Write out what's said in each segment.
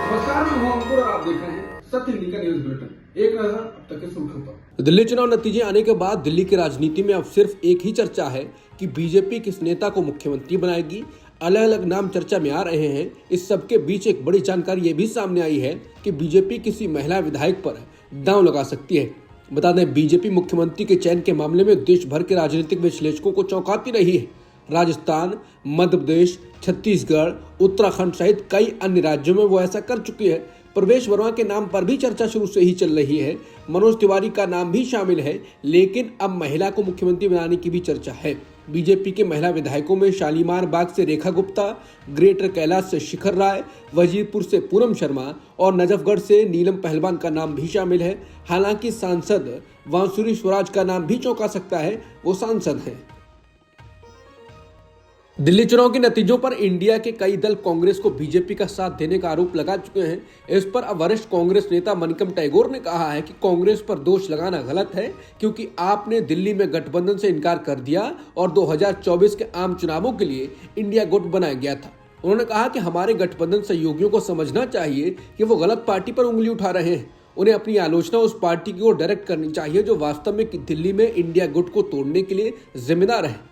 नमस्कार, मैं हूं अंकुर और आप देख रहे हैं सत्य दिल्ली का न्यूज बुलेटिन। एक नजर अब तक के सुर्खियों पर। दिल्ली चुनाव नतीजे आने के बाद दिल्ली की राजनीति में अब सिर्फ एक ही चर्चा है कि बीजेपी किस नेता को मुख्यमंत्री बनाएगी। अलग अलग नाम चर्चा में आ रहे हैं। इस सबके बीच एक बड़ी जानकारी ये भी सामने आई है कि बीजेपी किसी महिला विधायक पर दांव लगा सकती है। बता दें, बीजेपी मुख्यमंत्री के चयन के मामले में देश भर के राजनीतिक विश्लेषकों को चौंकाती रही है। राजस्थान, मध्य प्रदेश, छत्तीसगढ़, उत्तराखंड सहित कई अन्य राज्यों में वो ऐसा कर चुकी है। प्रवेश वर्मा के नाम पर भी चर्चा शुरू से ही चल रही है। मनोज तिवारी का नाम भी शामिल है, लेकिन अब महिला को मुख्यमंत्री बनाने की भी चर्चा है। बीजेपी के महिला विधायकों में शालीमार बाग से रेखा गुप्ता, ग्रेटर कैलाश से शिखर राय, वजीरपुर से पूनम शर्मा और नजफगढ़ से नीलम पहलवान का नाम भी शामिल है। हालांकि सांसद वांसुरी स्वराज का नाम भी चौंका सकता है, वो सांसद हैं। दिल्ली चुनाव के नतीजों पर इंडिया के कई दल कांग्रेस को बीजेपी का साथ देने का आरोप लगा चुके हैं। इस पर अब वरिष्ठ कांग्रेस नेता मनिकम टैगोर ने कहा है कि कांग्रेस पर दोष लगाना गलत है, क्योंकि आपने दिल्ली में गठबंधन से इनकार कर दिया और 2024 के आम चुनावों के लिए इंडिया गुट बनाया गया था। उन्होंने कहा कि हमारे गठबंधन सहयोगियों को समझना चाहिए कि वो गलत पार्टी पर उंगली उठा रहे हैं। उन्हें अपनी आलोचना उस पार्टी की ओर डायरेक्ट करनी चाहिए जो वास्तव में दिल्ली में इंडिया गुट को तोड़ने के लिए जिम्मेदार है।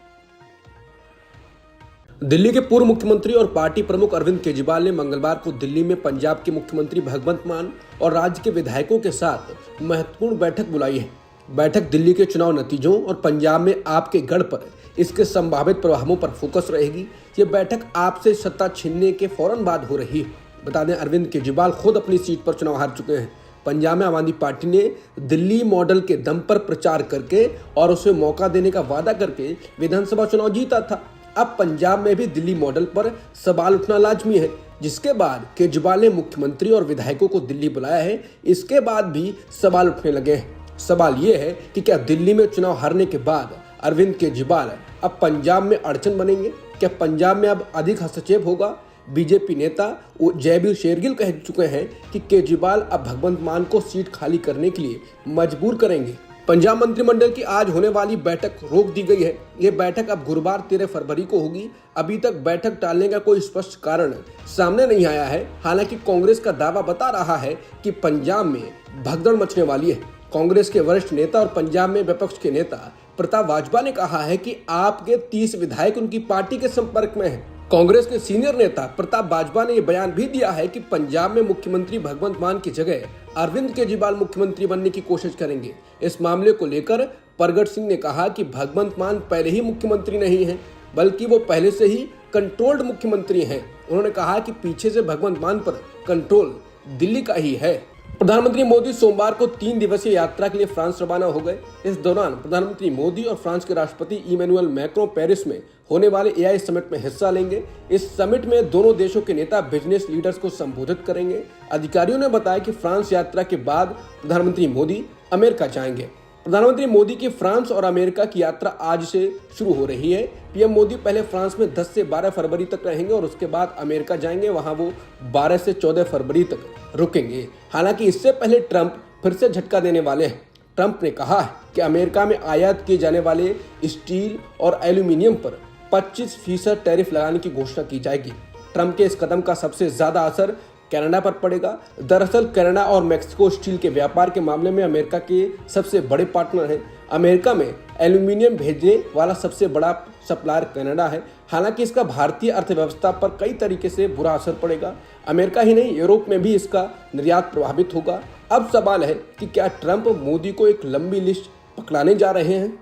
दिल्ली के पूर्व मुख्यमंत्री और पार्टी प्रमुख अरविंद केजरीवाल ने मंगलवार को दिल्ली में पंजाब के मुख्यमंत्री भगवंत मान और राज्य के विधायकों के साथ महत्वपूर्ण बैठक बुलाई है। बैठक दिल्ली के चुनाव नतीजों और पंजाब में आपके गढ़ पर इसके संभावित प्रभावों पर फोकस रहेगी। ये बैठक आपसे सत्ता छीनने के फौरन बाद हो रही है। बता दें, अरविंद केजरीवाल खुद अपनी सीट पर चुनाव हार चुके हैं। पंजाब में आम आदमी पार्टी ने दिल्ली मॉडल के दम पर प्रचार करके और उसे मौका देने का वादा करके विधानसभा चुनाव जीता था। अब पंजाब में भी दिल्ली मॉडल पर सवाल उठना लाजमी है। जिसके बाद केजरीवाल ने मुख्यमंत्री और विधायकों को दिल्ली बुलाया है, इसके बाद भी सवाल उठने लगे हैं। सवाल ये है कि क्या दिल्ली में चुनाव हारने के बाद अरविंद केजरीवाल अब पंजाब में अड़चन बनेंगे? क्या पंजाब में अब अधिक हस्तक्षेप होगा? बीजेपी नेता जयवीर शेरगिल कह चुके हैं कि केजरीवाल अब भगवंत मान को सीट खाली करने के लिए मजबूर करेंगे। पंजाब मंत्रिमंडल की आज होने वाली बैठक रोक दी गई है। ये बैठक अब गुरुवार 13 फरवरी को होगी। अभी तक बैठक टालने का कोई स्पष्ट कारण सामने नहीं आया है। हालांकि कांग्रेस का दावा बता रहा है कि पंजाब में भगदड़ मचने वाली है। कांग्रेस के वरिष्ठ नेता और पंजाब में विपक्ष के नेता प्रताप बाजवा ने कहा है कि आपके 30 विधायक उनकी पार्टी के संपर्क में हैं। कांग्रेस के सीनियर नेता प्रताप बाजवा ने यह बयान भी दिया है कि पंजाब में मुख्यमंत्री भगवंत मान की जगह अरविंद केजरीवाल मुख्यमंत्री बनने की कोशिश करेंगे। इस मामले को लेकर प्रगट सिंह ने कहा कि भगवंत मान पहले ही मुख्यमंत्री नहीं है, बल्कि वो पहले से ही कंट्रोल्ड मुख्यमंत्री हैं। उन्होंने कहा कि पीछे से भगवंत मान पर कंट्रोल दिल्ली का ही है। प्रधानमंत्री मोदी सोमवार को 3 दिवसीय यात्रा के लिए फ्रांस रवाना हो गए। इस दौरान प्रधानमंत्री मोदी और फ्रांस के राष्ट्रपति इमैनुअल मैक्रों पेरिस में होने वाले एआई समिट में हिस्सा लेंगे। इस समिट में दोनों देशों के नेता बिजनेस लीडर्स को संबोधित करेंगे। अधिकारियों ने बताया कि फ्रांस यात्रा के बाद प्रधानमंत्री मोदी अमेरिका जाएंगे। प्रधानमंत्री मोदी की फ्रांस और अमेरिका की यात्रा आज से शुरू हो रही है। पीएम मोदी पहले फ्रांस में 10 से 12 फरवरी तक रहेंगे और उसके बाद अमेरिका जाएंगे। वहां वो 12 से 14 फरवरी तक रुकेंगे। हालांकि इससे पहले ट्रंप फिर से झटका देने वाले हैं। ट्रंप ने कहा है कि अमेरिका में आयात किए जाने वाले स्टील और एल्यूमिनियम पर 25% टैरिफ लगाने की घोषणा की जाएगी। ट्रंप के इस कदम का सबसे ज्यादा असर कनाडा पर पड़ेगा। दरअसल कनाडा और मेक्सिको स्टील के व्यापार के मामले में अमेरिका के सबसे बड़े पार्टनर हैं। अमेरिका में एल्यूमिनियम भेजने वाला सबसे बड़ा सप्लायर कनाडा है। हालांकि इसका भारतीय अर्थव्यवस्था पर कई तरीके से बुरा असर पड़ेगा। अमेरिका ही नहीं, यूरोप में भी इसका निर्यात प्रभावित होगा। अब सवाल है कि क्या ट्रंप मोदी को एक लंबी लिस्ट पकड़ाने जा रहे हैं?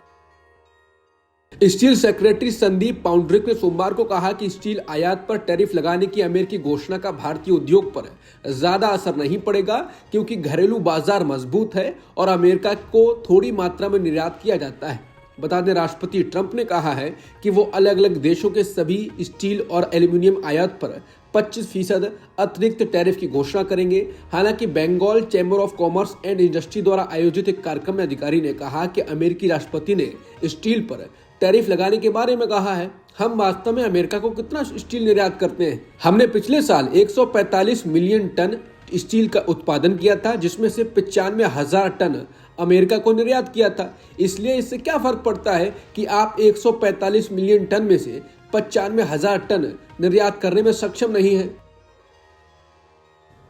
स्टील सेक्रेटरी संदीप पाउंड्रिक ने सोमवार को कहा कि स्टील आयात पर टैरिफ लगाने की अमेरिकी घोषणा का भारतीय उद्योग पर ज्यादा असर नहीं पड़ेगा, क्योंकि घरेलू बाजार मजबूत है और अमेरिका को थोड़ी मात्रा में निर्यात किया जाता है। बता दें, राष्ट्रपति ट्रंप ने कहा है कि वो अलग अलग देशों के सभी स्टील और एल्यूमिनियम आयात पर 25% अतिरिक्त टैरिफ की घोषणा करेंगे। हालांकि Bengal chamber of commerce and industry द्वारा आयोजित एक कार्यक्रम में अधिकारी ने कहा कि अमेरिकी राष्ट्रपति ने स्टील पर टैरिफ लगाने के बारे में कहा है। हम वास्तव में अमेरिका को कितना स्टील निर्यात करते हैं? हमने पिछले साल 145 मिलियन टन स्टील का उत्पादन किया था, जिसमें से 95,000 टन अमेरिका को निर्यात किया था। इसलिए इससे क्या फर्क पड़ता है कि आप 145 मिलियन टन में से 95,000 टन निर्यात करने में सक्षम नहीं है।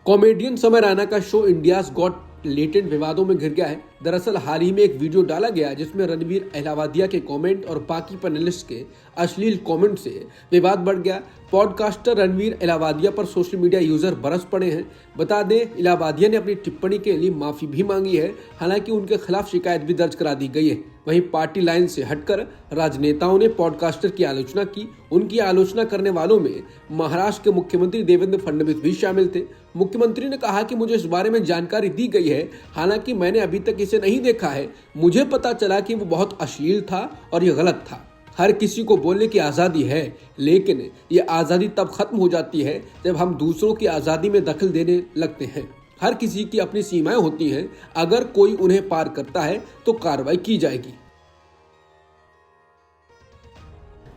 कॉमेडियन समय रैना का शो इंडियाज गॉट लेटेंट विवादों में घिर गया है। दरअसल हाल ही में एक वीडियो डाला गया जिसमें रणवीर अहलावालिया के कमेंट और बाकी पैनलिस्ट के अश्लील कमेंट से विवाद बढ़ गया। पॉडकास्टर रणवीर अहलावालिया पर सोशल मीडिया यूजर बरस पड़े हैं। बता दें, अहलावालिया ने अपनी टिप्पणी के लिए माफी भी मांगी है। हालांकि उनके खिलाफ शिकायत भी दर्ज करा दी गई है। वहीं पार्टी लाइन से हटकर राजनेताओं ने पॉडकास्टर की आलोचना की। उनकी आलोचना करने वालों में महाराष्ट्र के मुख्यमंत्री देवेंद्र फडणवीस भी शामिल थे। मुख्यमंत्री ने कहा कि मुझे इस बारे में जानकारी दी गई है, हालांकि मैंने अभी तक इसे नहीं देखा है। मुझे पता चला कि वो बहुत अश्लील था और ये गलत था। हर किसी को बोलने की आज़ादी है, लेकिन ये आज़ादी तब खत्म हो जाती है जब हम दूसरों की आज़ादी में दखल देने लगते हैं। हर किसी की अपनी सीमाएं होती हैं। अगर कोई उन्हें पार करता है तो कार्रवाई की जाएगी।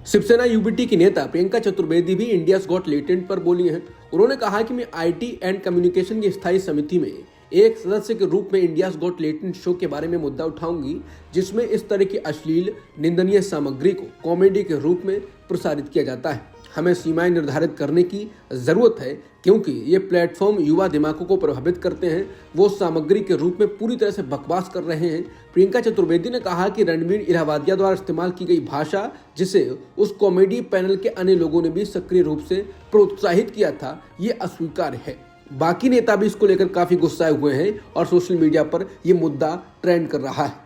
शिवसेना यूबीटी की नेता प्रियंका चतुर्वेदी भी इंडियाज गॉट लेटेंट पर बोली हैं। उन्होंने कहा कि मैं आईटी एंड कम्युनिकेशन की स्थायी समिति में एक सदस्य के रूप में इंडियाज गॉट लेटेंट शो के बारे में मुद्दा उठाऊंगी, जिसमें इस तरह की अश्लील निंदनीय सामग्री को कॉमेडी के रूप में प्रसारित किया जाता है। हमें सीमाएं निर्धारित करने की जरूरत है, क्योंकि ये प्लेटफॉर्म युवा दिमागों को प्रभावित करते हैं। वो सामग्री के रूप में पूरी तरह से बकवास कर रहे हैं। प्रियंका चतुर्वेदी ने कहा कि रणवीर अहलावालिया द्वारा इस्तेमाल की गई भाषा, जिसे उस कॉमेडी पैनल के अन्य लोगों ने भी सक्रिय रूप से प्रोत्साहित किया था, ये अस्वीकार्य है। बाकी नेता भी इसको लेकर काफी गुस्साए हुए हैं और सोशल मीडिया पर यह मुद्दा ट्रेंड कर रहा है।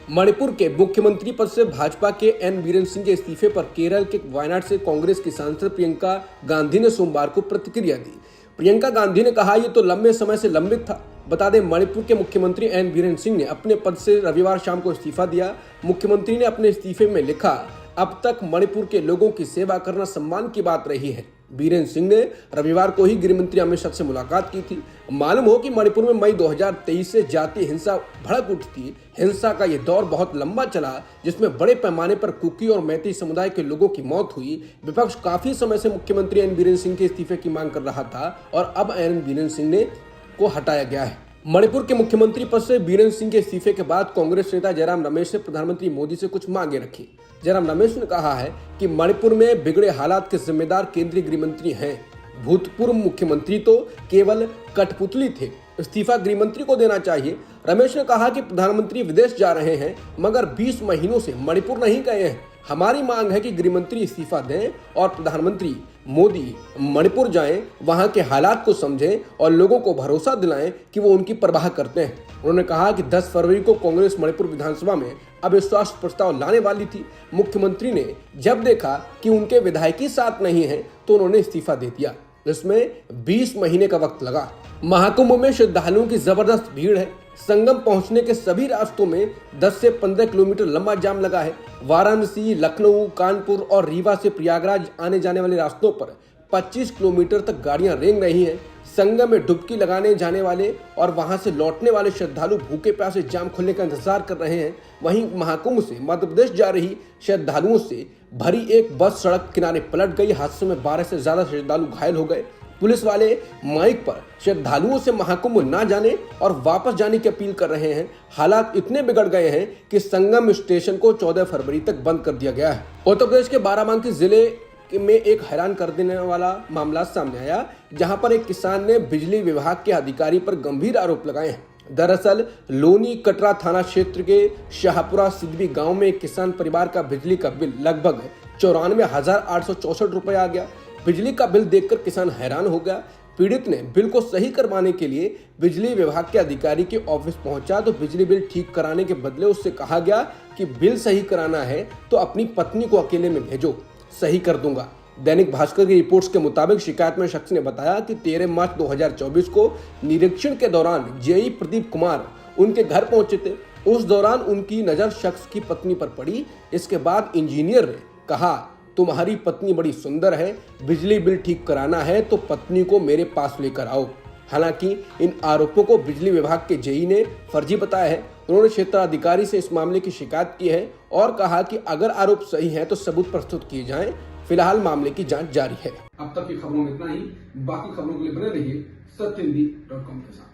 मणिपुर के मुख्यमंत्री पद से भाजपा के एन बीरेन सिंह के इस्तीफे पर केरल के वायनाड से कांग्रेस की सांसद प्रियंका गांधी ने सोमवार को प्रतिक्रिया दी। प्रियंका गांधी ने कहा, यह तो लंबे समय से लंबित था। बता दें, मणिपुर के मुख्यमंत्री एन बीरेन सिंह ने अपने पद से रविवार शाम को इस्तीफा दिया। मुख्यमंत्री ने अपने इस्तीफे में लिखा, अब तक मणिपुर के लोगों की सेवा करना सम्मान की बात रही है। बीरेन सिंह ने रविवार को ही गृह मंत्री अमित शाह से मुलाकात की थी। मालूम हो कि मणिपुर में मई 2023 से जातीय हिंसा भड़क उठी थी। हिंसा का यह दौर बहुत लंबा चला, जिसमें बड़े पैमाने पर कुकी और मैती समुदाय के लोगों की मौत हुई। विपक्ष काफी समय से मुख्यमंत्री एन बीरेन सिंह के इस्तीफे की मांग कर रहा था और अब एन बीरेन सिंह को हटाया गया है। मणिपुर के मुख्यमंत्री पद से बीरेन सिंह के इस्तीफे के बाद कांग्रेस नेता जयराम रमेश ने प्रधानमंत्री मोदी से कुछ मांगे रखी। जयराम रमेश ने कहा है कि मणिपुर में बिगड़े हालात के जिम्मेदार केंद्रीय गृह मंत्री हैं। भूतपूर्व मुख्यमंत्री तो केवल कठपुतली थे, इस्तीफा गृह मंत्री को देना चाहिए। रमेश ने कहा कि प्रधानमंत्री विदेश जा रहे हैं, मगर 20 महीनों से मणिपुर नहीं गए हैं। हमारी मांग है कि गृह मंत्री इस्तीफा दें और प्रधानमंत्री मोदी मणिपुर जाएं, वहां के हालात को समझें और लोगों को भरोसा दिलाएं कि वो उनकी परवाह करते हैं। उन्होंने कहा कि 10 फरवरी को कांग्रेस मणिपुर विधानसभा में अविश्वास प्रस्ताव लाने वाली थी। मुख्यमंत्री ने जब देखा कि उनके विधायकी साथ नहीं है तो उन्होंने इस्तीफा दे दिया। इसमें 20 महीने का वक्त लगा। महाकुंभ में श्रद्धालुओं की जबरदस्त भीड़ है। संगम पहुंचने के सभी रास्तों में 10 से 15 किलोमीटर लंबा जाम लगा है। वाराणसी, लखनऊ, कानपुर और रीवा से प्रयागराज आने जाने वाले रास्तों पर 25 किलोमीटर तक गाड़ियां रेंग रही हैं। संगम में डुबकी लगाने जाने वाले और वहां से लौटने वाले श्रद्धालु भूखे प्यासे जाम खुलने का इंतजार कर रहे हैं। वहीं महाकुंभ से मध्य प्रदेश जा रही श्रद्धालुओं से भरी एक बस सड़क किनारे पलट गई। हादसे में 12 से ज्यादा श्रद्धालु घायल हो गए। पुलिस वाले माइक पर श्रद्धालुओं से महाकुंभ ना जाने और वापस जाने की अपील कर रहे हैं। हालात इतने बिगड़ गए हैं कि संगम स्टेशन को 14 फरवरी तक बंद कर दिया गया है। उत्तर प्रदेश के बाराबंकी जिले में एक हैरान कर देने वाला मामला सामने आया, जहां पर एक किसान ने बिजली विभाग के अधिकारी पर गंभीर आरोप लगाए हैं। दरअसल लोनी कटरा थाना क्षेत्र के शाहपुरा सिद्धवी गांव में एक किसान परिवार का बिजली का बिल लगभग 94,864 रुपए आ गया। बिजली का बिल देखकर किसान हैरान हो गया। पीड़ित ने बिल को सही करवाने के लिए बिजली विभाग के अधिकारी के ऑफिस पहुंचा तो बिजली बिल ठीक कराने के बदले उससे कहा गया कि बिल सही कराना है तो अपनी पत्नी को अकेले में भेजो, सही कर दूंगा। दैनिक भास्कर की रिपोर्ट्स के मुताबिक शिकायत में शख्स ने बताया कि 13 मार्च 2024 को निरीक्षण के दौरान जेई प्रदीप कुमार उनके घर पहुंचे थे। उस दौरान उनकी नजर शख्स की पत्नी पर पड़ी। इसके बाद इंजीनियर ने कहा, तुम्हारी पत्नी बड़ी सुंदर है, बिजली बिल ठीक कराना है तो पत्नी को मेरे पास लेकर आओ। हालांकि इन आरोपों को बिजली विभाग के जेई ने फर्जी बताया है। उन्होंने क्षेत्राधिकारी से इस मामले की शिकायत की है और कहा कि अगर आरोप सही है तो सबूत प्रस्तुत किए जाएं। फिलहाल मामले की जांच जारी है। अब तक की खबरों में इतना ही। बाकी खबरों के लिए बने रहिए सत्यहिंदी.com के साथ।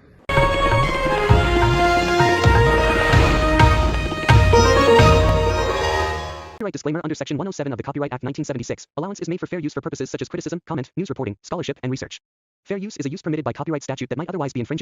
Copyright disclaimer under Section 107 of the Copyright Act 1976. Allowance is made for fair use for purposes such as criticism, comment, news reporting, scholarship, and research. Fair use is a use permitted by copyright statute that might otherwise be infringing.